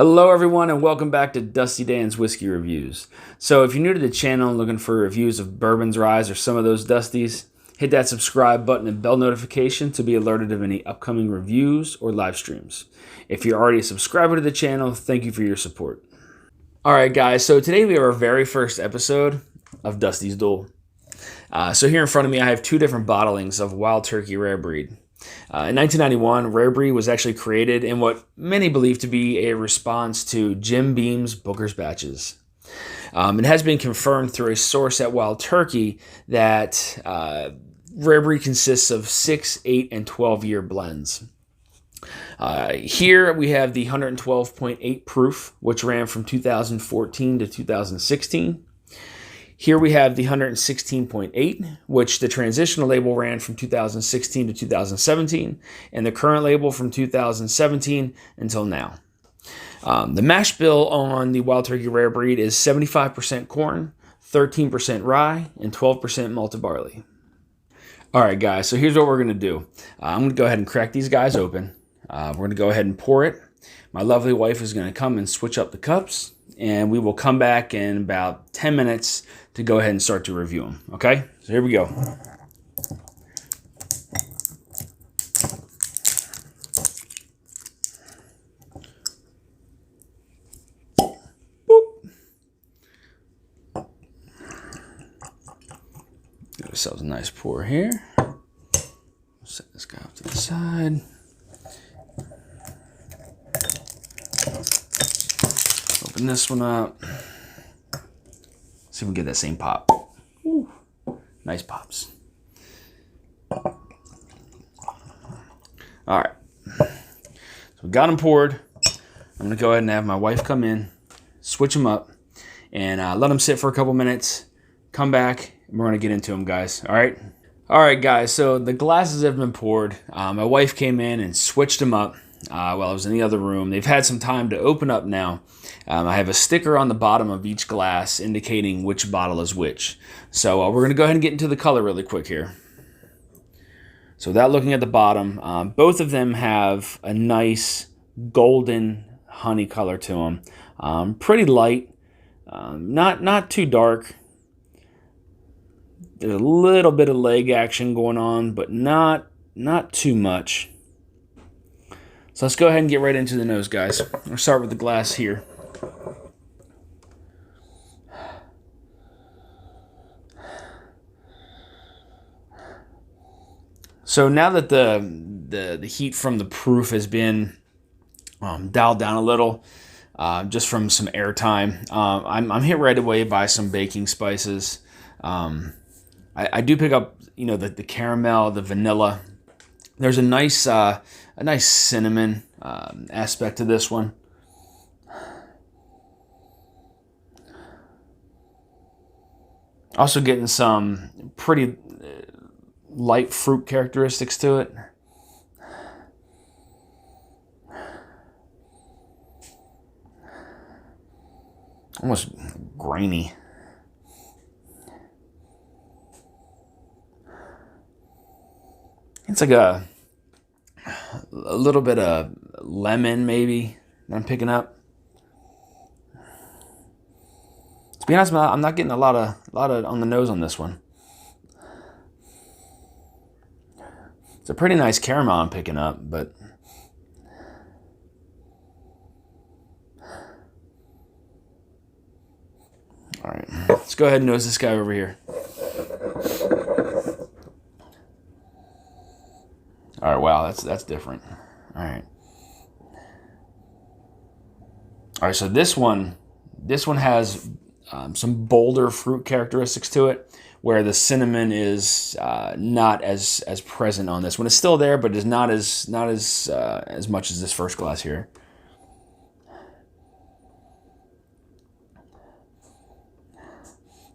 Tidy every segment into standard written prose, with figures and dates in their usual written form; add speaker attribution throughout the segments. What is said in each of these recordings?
Speaker 1: Hello everyone and welcome back to Dusty Dan's Whiskey Reviews. So if you're new to the channel and looking for reviews of bourbons, ryes, or some of those Dusties, hit that subscribe button and bell notification to be alerted of any upcoming reviews or live streams. If you're already a subscriber to the channel, thank you for your support. Alright guys, so today we have our very first episode of Dusty's Duel. So here in front of me I have two different bottlings of Wild Turkey Rare Breed. In 1991, Rare Breed was actually created in what many believe to be a response to Jim Beam's Booker's Batches. It has been confirmed through a source at Wild Turkey that Rare Breed consists of 6, 8, and 12-year blends. Here we have the 112.8 proof, which ran from 2014 to 2016. Here we have the 116.8, which the transitional label ran from 2016 to 2017, and the current label from 2017 until now. The mash bill on the Wild Turkey Rare Breed is 75% corn, 13% rye, and 12% malted barley. All right, guys, so here's what we're going to do. I'm going to go ahead and crack these guys open. We're going to go ahead and pour it. My lovely wife is going to come and switch up the cups, and we will come back in about 10 minutes to go ahead and start to review them. Okay, so here we go. Boop. Give ourselves a nice pour here. Set this guy off to the side. Open this one up. See if we can get that same pop. Ooh, nice pops. All right. So we got them poured. I'm going to go ahead and have my wife come in, switch them up, and let them sit for a couple minutes. Come back, and we're going to get into them, guys. All right? All right, guys. So the glasses have been poured. My wife came in and switched them up while I was in the other room. They've had some time to open up now. I have a sticker on the bottom of each glass indicating which bottle is which. So we're going to go ahead and get into the color really quick here. So without looking at the bottom, both of them have a nice golden honey color to them. Pretty light, not too dark. There's a little bit of leg action going on, but not too much. So let's go ahead and get right into the nose, guys. We'll start with the glass here. So now that the heat from the proof has been dialed down a little, just from some air time, I'm hit right away by some baking spices. I do pick up, the caramel, the vanilla. There's a nice cinnamon aspect to this one. Also getting some pretty light fruit characteristics to it. Almost grainy. It's like a little bit of lemon maybe that I'm picking up. To be honest, I'm not getting a lot of on the nose on this one. It's a pretty nice caramel I'm picking up, but all right, let's go ahead and nose this guy over here. All right, wow, that's different. All right. All right, so this one has some bolder fruit characteristics to it, where the cinnamon is not as present on this one. It's still there, but it's not as much as this first glass here.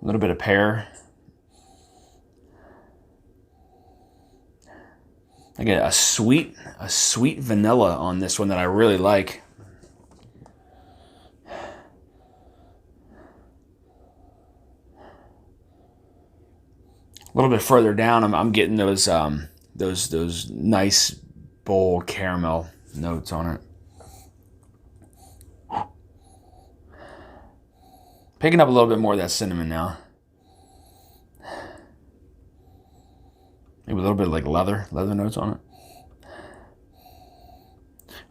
Speaker 1: A little bit of pear. I get a sweet vanilla on this one that I really like. A little bit further down, I'm getting those nice bold caramel notes on it. Picking up a little bit more of that cinnamon now. Maybe a little bit of like leather notes on it.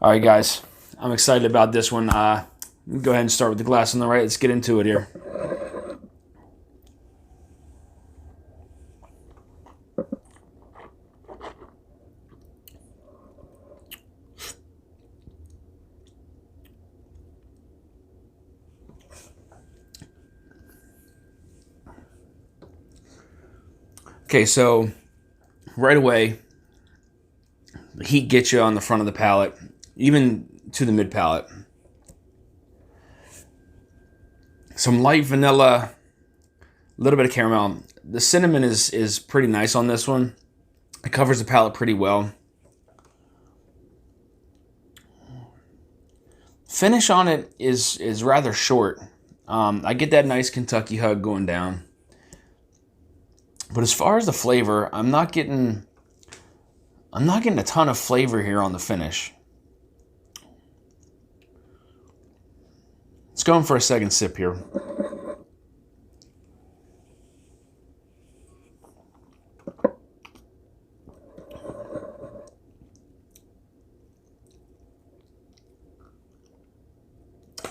Speaker 1: All right, guys, I'm excited about this one. Go ahead and start with the glass on the right. Let's get into it here. Okay, so right away, the heat gets you on the front of the palate, even to the mid palate. Some light vanilla, a little bit of caramel. The cinnamon is pretty nice on this one. It covers the palate pretty well. Finish on it is rather short. I get that nice Kentucky hug going down. But as far as the flavor, I'm not getting a ton of flavor here on the finish. Let's go in for a second sip here.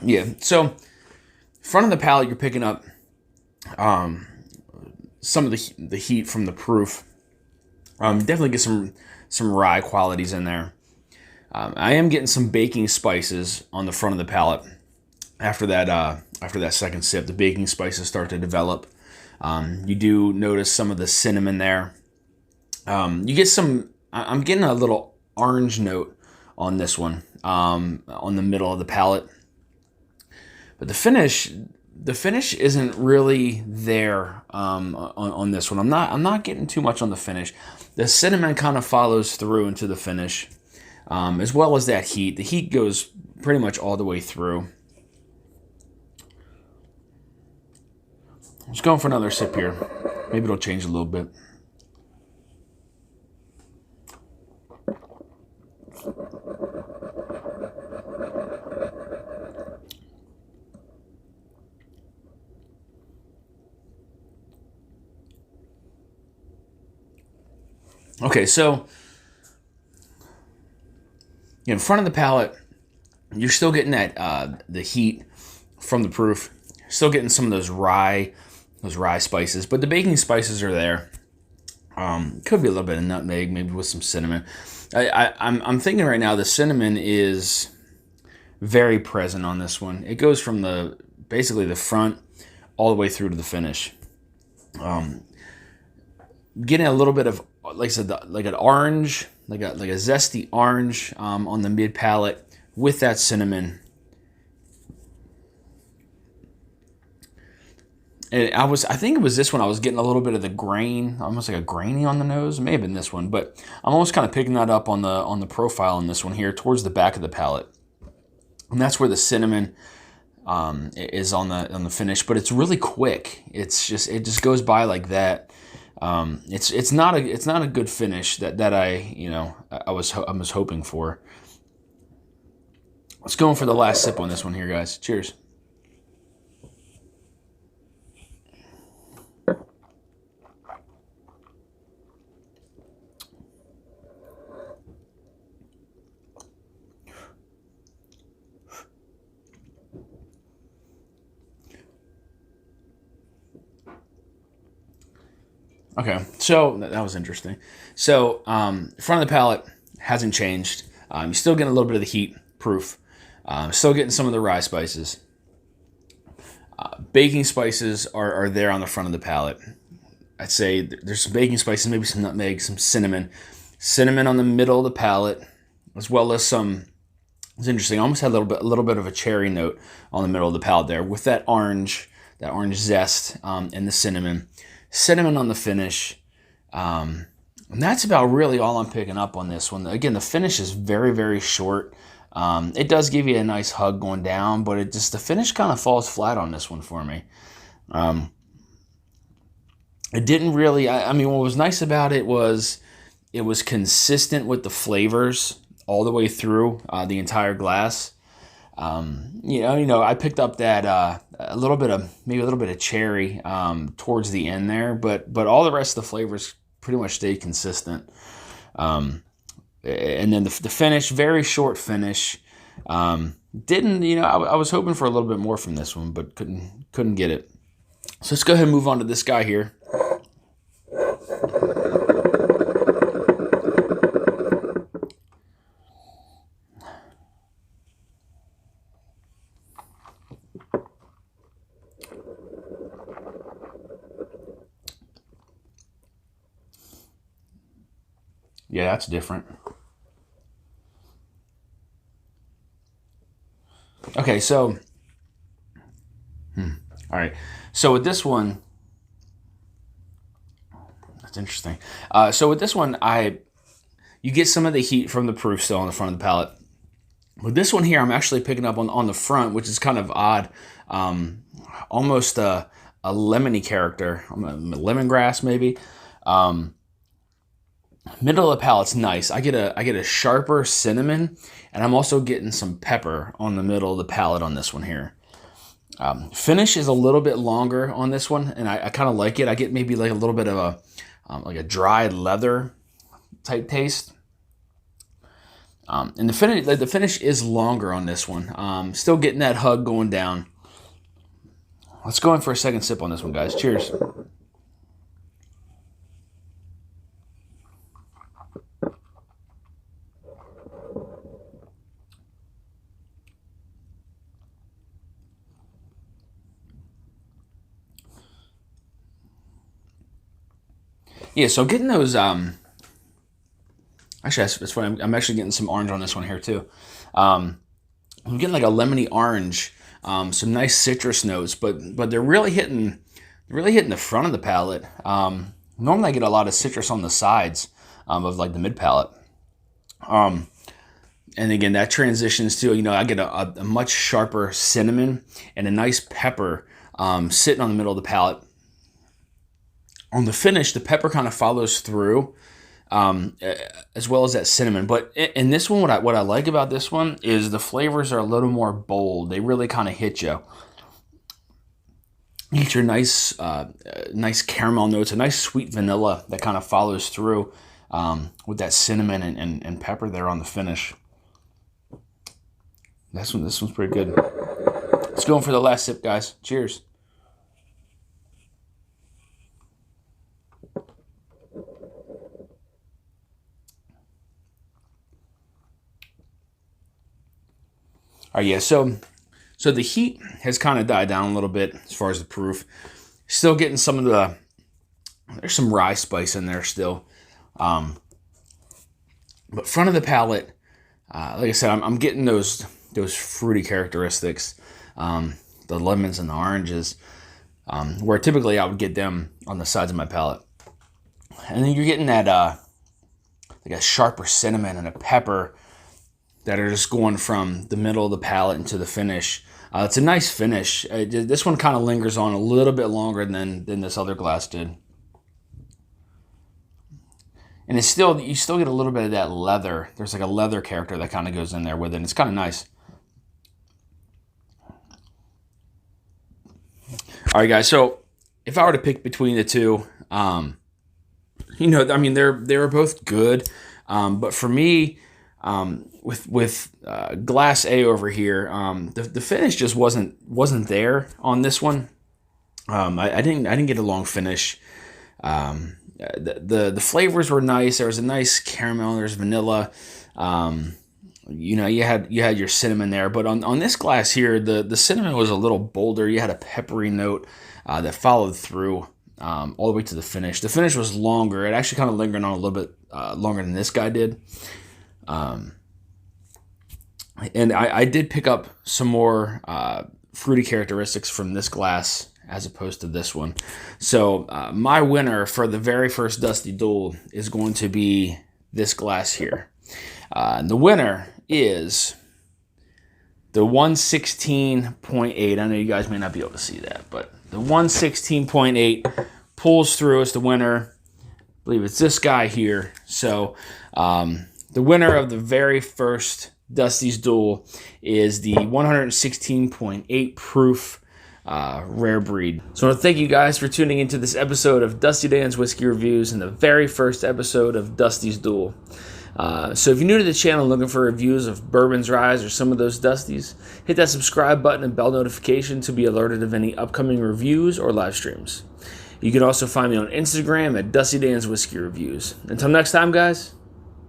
Speaker 1: Yeah, so front of the palate, you're picking up some of the heat from the proof. Definitely get some rye qualities in there. I am getting some baking spices on the front of the palate. After that second sip, the baking spices start to develop. You do notice some of the cinnamon there. You get some. I'm getting a little orange note on this one, on the middle of the palate. But the finish isn't really there on this one. I'm not getting too much on the finish. The cinnamon kind of follows through into the finish, as well as that heat. The heat goes pretty much all the way through. Just going for another sip here. Maybe it'll change a little bit. Okay, so in front of the palate, you're still getting that the heat from the proof. Still getting some of those rye spices, but the baking spices are there. Could be a little bit of nutmeg, maybe with some cinnamon. I'm thinking right now the cinnamon is very present on this one. It goes from basically the front all the way through to the finish. Getting a little bit of, like I said, like an orange, like a zesty orange on the mid palate with that cinnamon. And I think it was this one I was getting a little bit of the grain, almost like a grainy on the nose. It may have been this one, but I'm almost kind of picking that up on the profile on this one here towards the back of the palate. And that's where the cinnamon is on the finish, but it's really quick. It just goes by like that. It's not a good finish that I was hoping for. Let's go in for the last sip on this one here, guys. Cheers. Okay, so that was interesting. So front of the palate hasn't changed. You're still getting a little bit of the heat proof. Still getting some of the rye spices. Baking spices are there on the front of the palate. I'd say there's some baking spices, maybe some nutmeg, some cinnamon. Cinnamon on the middle of the palate, as well as some, it's interesting, I almost had a little bit of a cherry note on the middle of the palate there with that orange zest and the cinnamon. Cinnamon on the finish. And that's about really all I'm picking up on this one. Again, the finish is very, very short. It does give you a nice hug going down, but the finish kind of falls flat on this one for me. It didn't really, I mean, what was nice about it was consistent with the flavors all the way through the entire glass. I picked up that maybe a little bit of cherry towards the end there, but all the rest of the flavors pretty much stayed consistent. And then the finish, very short finish. Didn't I was hoping for a little bit more from this one, but couldn't get it. So let's go ahead and move on to this guy here. Yeah, that's different. Okay, so, all right. So with this one, that's interesting. So with this one, you get some of the heat from the proof still on the front of the palate. With this one here, I'm actually picking up on the front, which is kind of odd. Almost a lemony character, lemongrass maybe. Middle of the palate's nice. I get a sharper cinnamon, and I'm also getting some pepper on the middle of the palate on this one here. Finish is a little bit longer on this one, and I kind of like it. I get maybe like a little bit of a dried leather type taste. And the finish is longer on this one. Still getting that hug going down. Let's go in for a second sip on this one, guys. Cheers. Yeah, so getting those, actually, that's funny. I'm actually getting some orange on this one here, too. I'm getting like a lemony orange, some nice citrus notes, but they're really hitting the front of the palate. Normally I get a lot of citrus on the sides of like the mid palate. And again, that transitions to, I get a much sharper cinnamon and a nice pepper sitting on the middle of the palate. On the finish, the pepper kind of follows through, as well as that cinnamon. But in this one, what I like about this one is the flavors are a little more bold. They really kind of hit you. You get your nice caramel notes, a nice sweet vanilla that kind of follows through with that cinnamon and pepper there on the finish. This one's pretty good. Let's go in for the last sip, guys. Cheers. All right, yeah, so the heat has kind of died down a little bit as far as the proof. Still getting some of there's some rye spice in there still. But front of the palate, like I said, I'm getting those fruity characteristics, the lemons and the oranges, where typically I would get them on the sides of my palate. And then you're getting that like a sharper cinnamon and a pepper that are just going from the middle of the palate into the finish. It's a nice finish. This one kind of lingers on a little bit longer than this other glass did. And you still get a little bit of that leather. There's like a leather character that kind of goes in there with it. And it's kind of nice. All right, guys. So if I were to pick between the two, they were both good. But for me, with glass A over here, the finish just wasn't there on this one. I didn't get a long finish. The flavors were nice. There was a nice caramel. There's vanilla. You had your cinnamon there, but on this glass here, the cinnamon was a little bolder. You had a peppery note that followed through all the way to the finish. The finish was longer. It actually kind of lingered on a little bit longer than this guy did. And I did pick up some more fruity characteristics from this glass as opposed to this one. So my winner for the very first Dusty Duel is going to be this glass here. And the winner is the 116.8. I know you guys may not be able to see that, but the 116.8 pulls through as the winner. I believe it's this guy here. So the winner of the very first Dusty's Duel is the 116.8 proof rare breed. So I want to thank you guys for tuning into this episode of Dusty Dan's Whiskey Reviews and the very first episode of Dusty's Duel. So if you're new to the channel looking for reviews of bourbons, rye, or some of those Dusties, hit that subscribe button and bell notification to be alerted of any upcoming reviews or live streams. You can also find me on Instagram at Dusty Dan's Whiskey Reviews. Until next time, guys,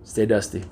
Speaker 1: stay dusty.